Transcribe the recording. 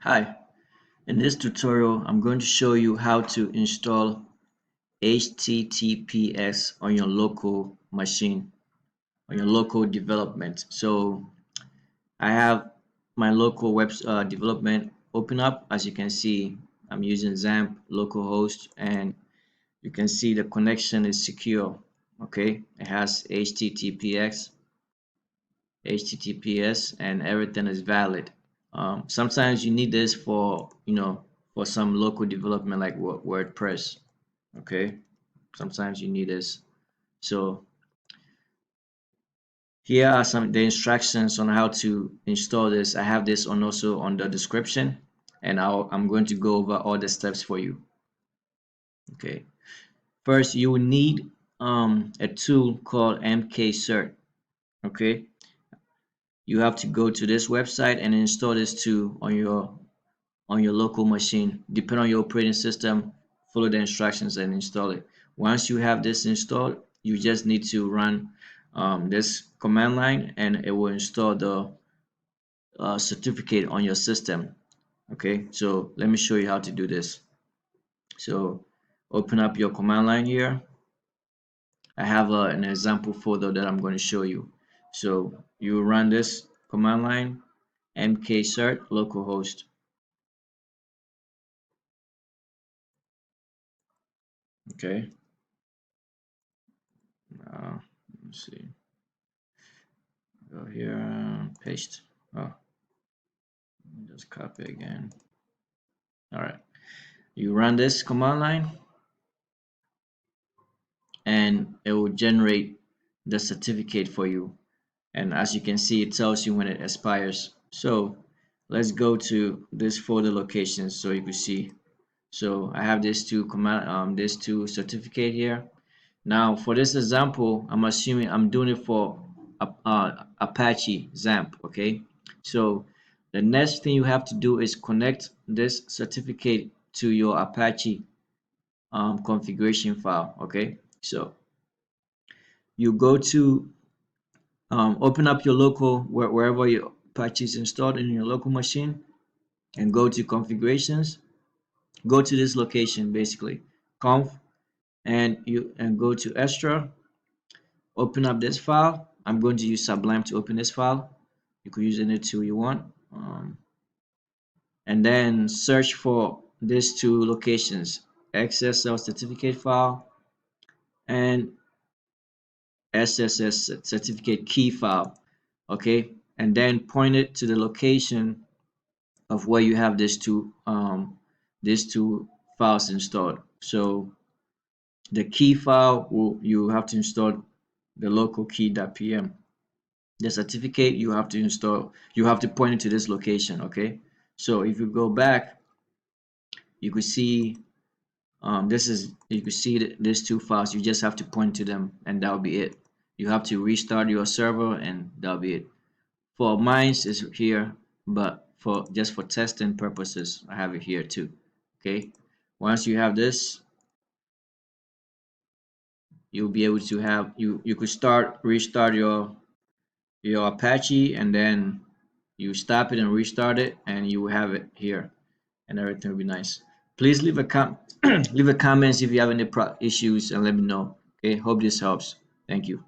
Hi, in this tutorial, I'm going to show you how to install HTTPS on your local machine, on your local development. So I have my local web development open up. As you can see, I'm using XAMPP localhost, and you can see the connection is secure. Okay, it has HTTPS, and everything is valid. Sometimes you need this for for some local development like WordPress. Okay, sometimes you need this. So here are some the instructions on how to install this. I have this on also on the description, and I'm going to go over all the steps for you. Okay, first you will need a tool called mkcert. Okay, you have to go to this website and install this tool on your local machine. Depending on your operating system, follow the instructions and install it. Once you have this installed, you just need to run this command line, and it will install the certificate on your system. Okay, so let me show you how to do this. So open up your command line here. I have an example folder that I'm going to show you. So you run this command line mkcert localhost. Okay, now let's see. Go here, paste. Oh, just copy again. All right. You run this command line and it will generate the certificate for you. And as you can see, it tells you when it expires. So let's go to this folder location so you can see. So I have this two certificate here. Now for this example, I'm assuming I'm doing it for Apache XAMPP. Okay, so the next thing you have to do is connect this certificate to your Apache configuration file. Okay, so you go to open up your local wherever your Apache is installed in your local machine, and go to configurations. Go to this location basically, conf, and go to extra. Open up this file. I'm going to use Sublime to open this file. You could use any tool you want. And then search for these two locations, XSL certificate file and SSS certificate key file. Okay, and then point it to the location of where you have these two files installed. So the key file you have to install the local key.pm. The certificate you have to install, you have to point it to this location. Okay, so if you go back, you could see you could see these two files. You just have to point to them and that'll be it. You have to restart your server and that'll be it. For mine is here, but for just for testing purposes, I have it here too. Okay, once you have this, you'll be able to have you could restart your Apache, and then you stop it and restart it, and you will have it here, and everything will be nice. Please leave leave a comments if you have any issues, and let me know. Okay, hope this helps. Thank you.